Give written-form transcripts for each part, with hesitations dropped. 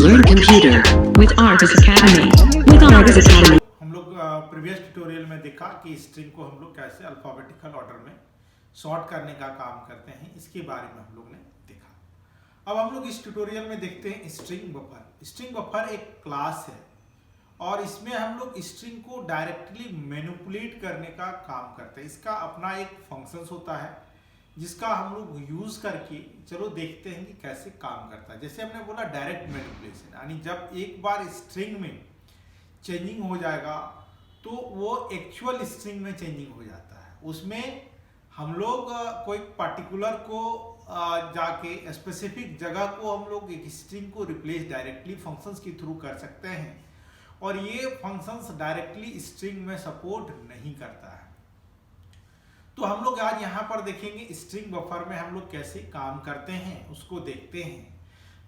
learn computer with Argus Academy. With Argus Academy. हम लोग previous tutorial में देखा कि स्ट्रिंग को हम लोग कैसे अल्फाबेटिकल ऑर्डर में सॉर्ट करने का काम करते हैं, इसके बारे में हम लोग ने देखा। अब हम लोग इस ट्यूटोरियल में देखते हैं स्ट्रिंग बफर। स्ट्रिंग बफर एक क्लास है और इसमें हम लोग स्ट्रिंग को डायरेक्टली मैनिपुलेट करने का काम करते हैं। इसका अपना एक फंक्शंस होता है जिसका हम लोग यूज करके चलो देखते हैं कि कैसे काम करता है। जैसे हमने बोला डायरेक्ट मैनिपुलेशन, यानी जब एक बार स्ट्रिंग में चेंजिंग हो जाएगा तो वो एक्चुअल स्ट्रिंग में चेंजिंग हो जाता है। उसमें हम लोग कोई पर्टिकुलर को जाके स्पेसिफिक जगह को हम लोग एक स्ट्रिंग को रिप्लेस डायरेक्टली फंक्शंस के थ्रू कर सकते हैं और ये फंक्शंस डायरेक्टली स्ट्रिंग में सपोर्ट नहीं करता है। तो हम लोग आज यहाँ पर देखेंगे स्ट्रिंग बफर में हम लोग कैसे काम करते हैं, उसको देखते हैं।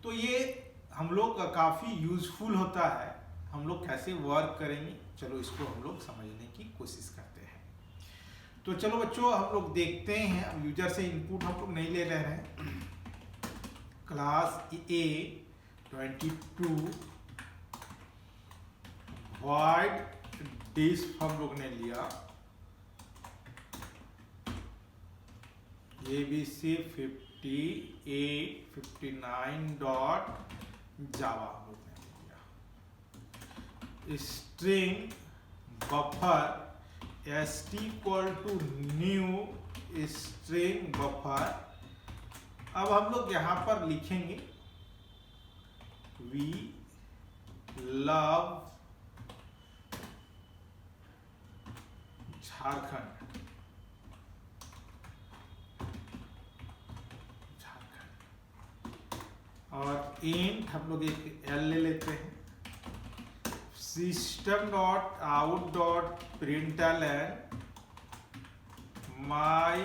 तो ये हम लोग काफ़ी यूजफुल होता है। हम लोग कैसे वर्क करेंगे, चलो इसको हम लोग समझने की कोशिश करते हैं। तो चलो बच्चों हम लोग देखते हैं। अब यूजर से इनपुट हम लोग नहीं ले रहे हैं। क्लास A22 void disk हम लोग ने लिया। ABC 58 59 डॉट जावा हम लोग ने लिया। String buffer st equal to new string buffer. अब हम लोग यहाँ पर लिखेंगे वी लव झारखंड। और इंट हम लोग एक एल ले लेते हैं। System dot out dot println my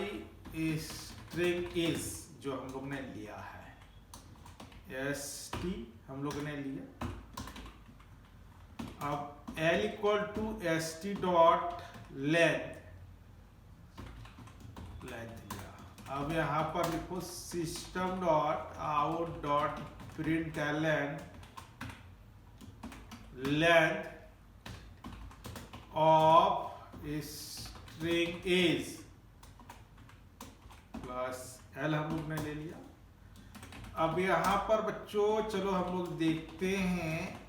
string is जो हम लोग ने लिया है st हम लोग ने लिया। अब l equal to st dot length लिया। अब यहाँ पर लिखो system dot out dot println length of string is plus L हम लोग ने ले लिया। अब यहाँ पर बच्चों चलो हम लोग देखते हैं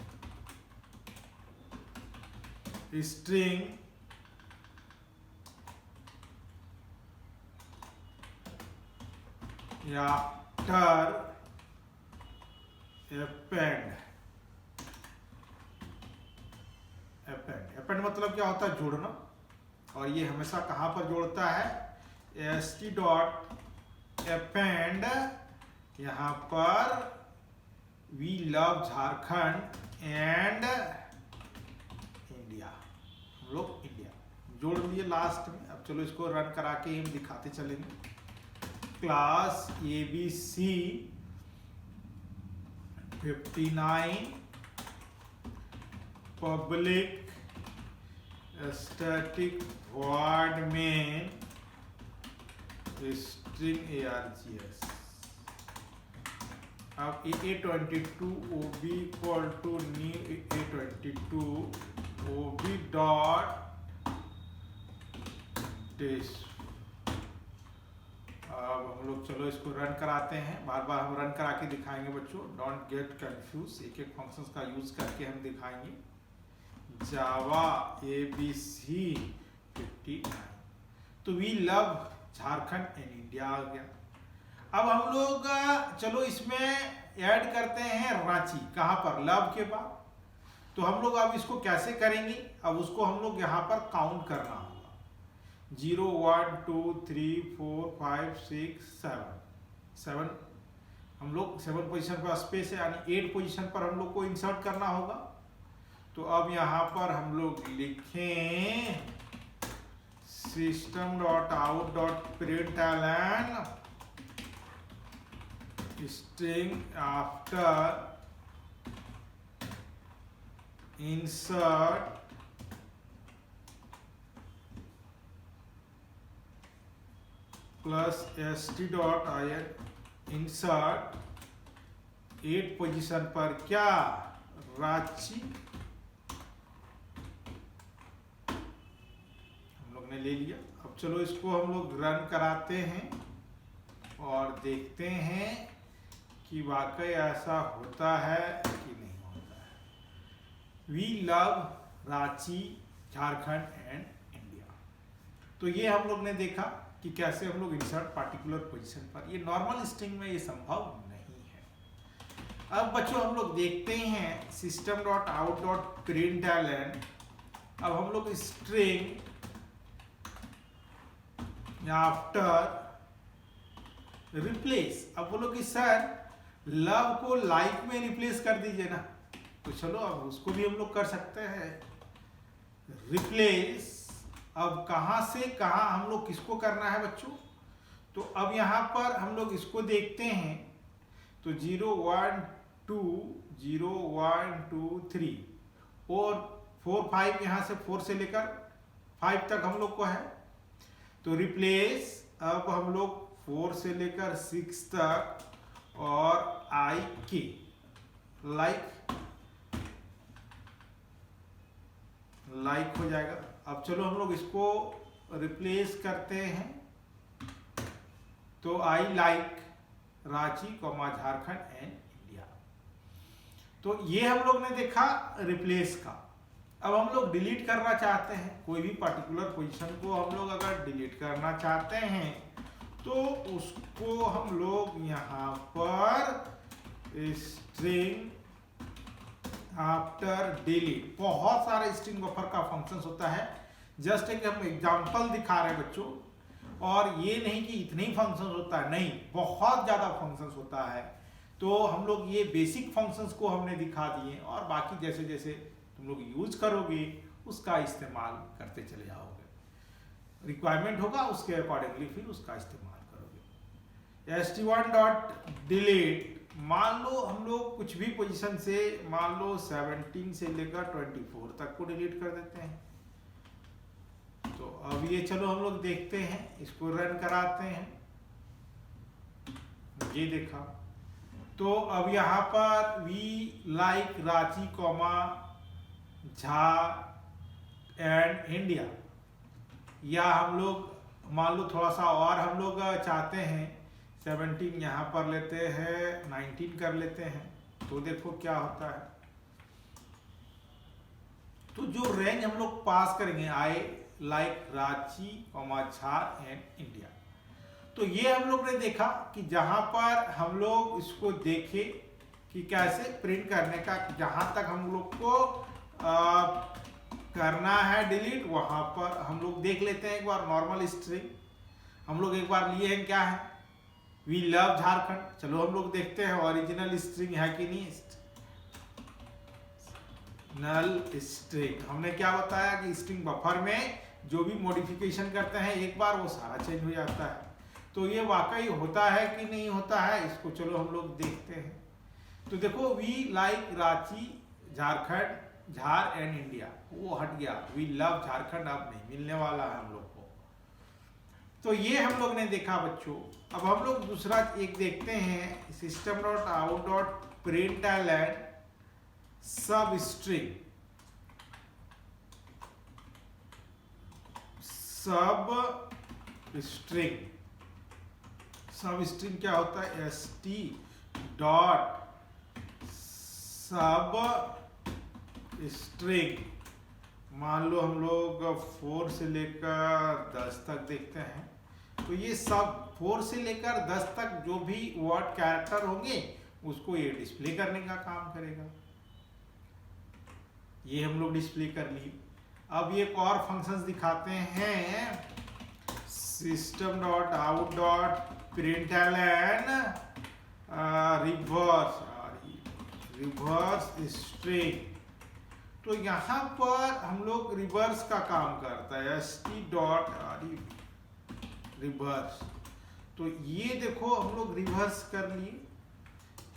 स्ट्रिंग या आफ्टर एपेंड। एपेंड मतलब क्या होता है, जोड़ना। और ये हमेशा कहाँ पर जोड़ता है, st डॉट एपेंड यहाँ पर we love Jharkhand and India. हम लोग इंडिया जोड़ दिए लास्ट में। अब चलो इसको रन करा के हम दिखाते चलेंगे। Class ABC 59 public static void main string args। अब A22 OB equal to new A22 OB dot dis. अब हम लोग चलो इसको रन कराते हैं। बार बार हम रन करा के दिखाएंगे बच्चों, डोंट गेट कंफ्यूज। एक एक फंक्शंस का यूज करके हम दिखाएंगे। जावा ABC 59 तो we love Jharkhand and India आ गया। अब हम लोग चलो इसमें ऐड करते हैं रांची। कहाँ पर, लव के बाद। तो हम लोग अब इसको कैसे करेंगे, अब उसको हम लोग यहाँ पर काउंट करना होगा। 0 1 2 3 4 5 6 7 हम लोग 7 पोजीशन पर स्पेस है, यानी 8 पोजीशन पर हम लोग को इंसर्ट करना होगा। तो अब यहाँ पर हम लोग लिखें system dot out dot println string after insert plus st dot insert 8 position पर क्या रांची हम लोग ने ले लिया। अब चलो इसको हम लोग रन कराते हैं और देखते हैं कि वाकई ऐसा होता है कि नहीं होता है। We love Ranchi Jharkhand and India. तो ये हम लोग ने देखा कि कैसे हम लोग इंसर्ट पार्टिकुलर पोजीशन पर, ये नॉर्मल स्ट्रिंग में ये संभव नहीं है। अब बच्चों हम लोग देखते हैं system dot out dot println. अब हम लोग स्ट्रिंग आफ्टर रिप्लेस, अब बोलो कि सर लव को लाइक में रिप्लेस कर दीजिए ना, तो चलो अब उसको भी हम लोग कर सकते हैं। रिप्लेस, अब कहां से कहां हम लोग किसको करना है बच्चों, तो अब यहां पर हम लोग इसको देखते हैं तो 0 1 2 0 1 2 3 और 4 5 यहां से 4 से लेकर 5 तक हम लोग को है। तो रिप्लेस अब हम लोग 4 से लेकर 6 तक और आई के लाइक हो जाएगा। अब चलो हम लोग इसको रिप्लेस करते हैं तो I like Ranchi comma Jharkhand and India. तो ये हम लोग ने देखा रिप्लेस का। अब हम लोग डिलीट करना चाहते हैं कोई भी पर्टिकुलर पोजीशन को, हम लोग अगर डिलीट करना चाहते हैं तो उसको हम लोग यहाँ पर स्ट्रिंग आफ्टर डिलीट, बहुत सारे स्ट्रिंग बफर का फंक्शंस होता है। जस्ट एक हम एग्जांपल दिखा रहे हैं बच्चों, और ये नहीं कि इतने ही फंक्शंस होता है, नहीं, बहुत ज्यादा फंक्शंस होता है। तो हम लोग ये बेसिक फंक्शंस को हमने दिखा दिए और बाकी जैसे जैसे तुम लोग यूज करोगे उसका इस्तेमाल करते चले जाओगे, रिक्वायरमेंट होगा उसके अकॉर्डिंगली फिर उसका इस्तेमाल करोगे। st1 डॉट डिलीट, मान लो हम लोग कुछ भी पोजीशन से, मान लो 17 से लेकर 24 तक को डिलीट कर देते हैं। तो अब ये चलो हम लोग देखते हैं, इसको रन कराते हैं। ये देखा तो अब यहाँ पर वी लाइक रांची कॉमा झा एंड इंडिया, या हम लोग मान लो थोड़ा सा और हम लोग चाहते हैं 17 यहाँ पर लेते हैं, 19 कर लेते हैं। तो देखो क्या होता है, तो जो रेंज हम लोग पास करेंगे आई लाइक रांची कॉमा झा एंड इंडिया, तो ये हम लोग ने देखा कि जहां पर हम लोग इसको देखे कि कैसे प्रिंट करने का, जहां तक हम लोग को करना है डिलीट, वहां पर हम लोग देख लेते हैं एक बार नॉर्मल स्ट्रिंग हम लोग एक बार लिए हैं, क्या है वी लव झारखंड। चलो हम लोग देखते हैं ओरिजिनल स्ट्रिंग है कि नहीं। नल स्ट्रिंग, हमने क्या बताया कि स्ट्रिंग बफर में जो भी मॉडिफिकेशन करते हैं एक बार वो सारा चेंज हो जाता है। तो ये वाकई होता है कि नहीं होता है, इसको चलो हम लोग देखते हैं। तो देखो वी लाइक रांची झारखंड झार एंड इंडिया, वो हट गया, वी लव झारखंड अब नहीं मिलने वाला है हम लोग को। तो ये हम लोग ने देखा बच्चों। अब हम लोग दूसरा एक देखते हैं, system dot out dot println सब स्ट्रिंग, सब स्ट्रिंग क्या होता है, st डॉट सब स्ट्रिंग, मान लो हम लोग 4 से लेकर 10 तक देखते हैं। तो ये सब 4 से लेकर 10 तक जो भी वर्ड कैरेक्टर होंगे उसको ये डिस्प्ले करने का काम करेगा। ये हम लोग डिस्प्ले कर लिए। अब ये एक और फंक्शंस दिखाते हैं, system dot out dot println reverse string. तो यहाँ पर हम लोग रिवर्स का काम करता है, st डॉट रिवर्स। तो ये देखो हम लोग रिवर्स कर लिए,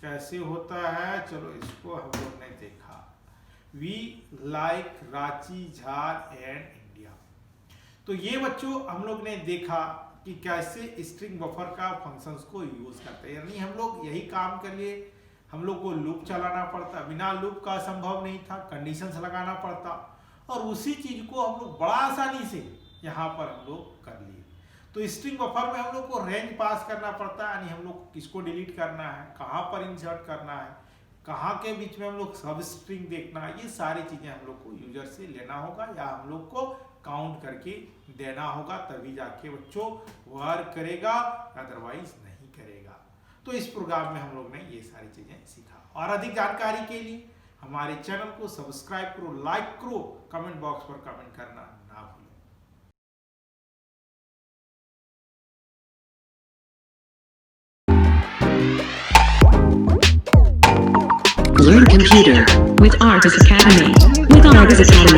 कैसे होता है चलो इसको हम लोग ने देखा। वी लाइक रांची झार एंड इंडिया। तो ये बच्चों हम लोग ने देखा कि कैसे स्ट्रिंग बफर का फंक्शंस को यूज करते हैं, यानी हम लोग यही काम के लिए हम लोग को लूप चलाना पड़ता, बिना लूप का संभव नहीं था, कंडीशंस लगाना पड़ता, और उसी चीज को हम लोग बड़ा आसानी से यहाँ पर हम लोग कर लिए। तो स्ट्रिंग बफर में हम लोग को रेंज पास करना पड़ता है, यानी हम लोग को किसको डिलीट करना है, कहाँ पर इंसर्ट करना है, कहाँ के बीच में हम लोग सब स्ट्रिंग देखना है, ये सारी चीजें हम लोग को यूजर से लेना होगा या हम लोग को काउंट करके देना होगा, तभी जाके बच्चों वर्क करेगा, अदरवाइज नहीं करेगा। तो इस प्रोग्राम में हम लोग ने ये सारी चीजें सीखा। और अधिक जानकारी के लिए हमारे चैनल को सब्सक्राइब करो, लाइक करो, कमेंट बॉक्स पर कमेंट करना ना भूलो। Learn computer with Artis Academy. With Artis Academy.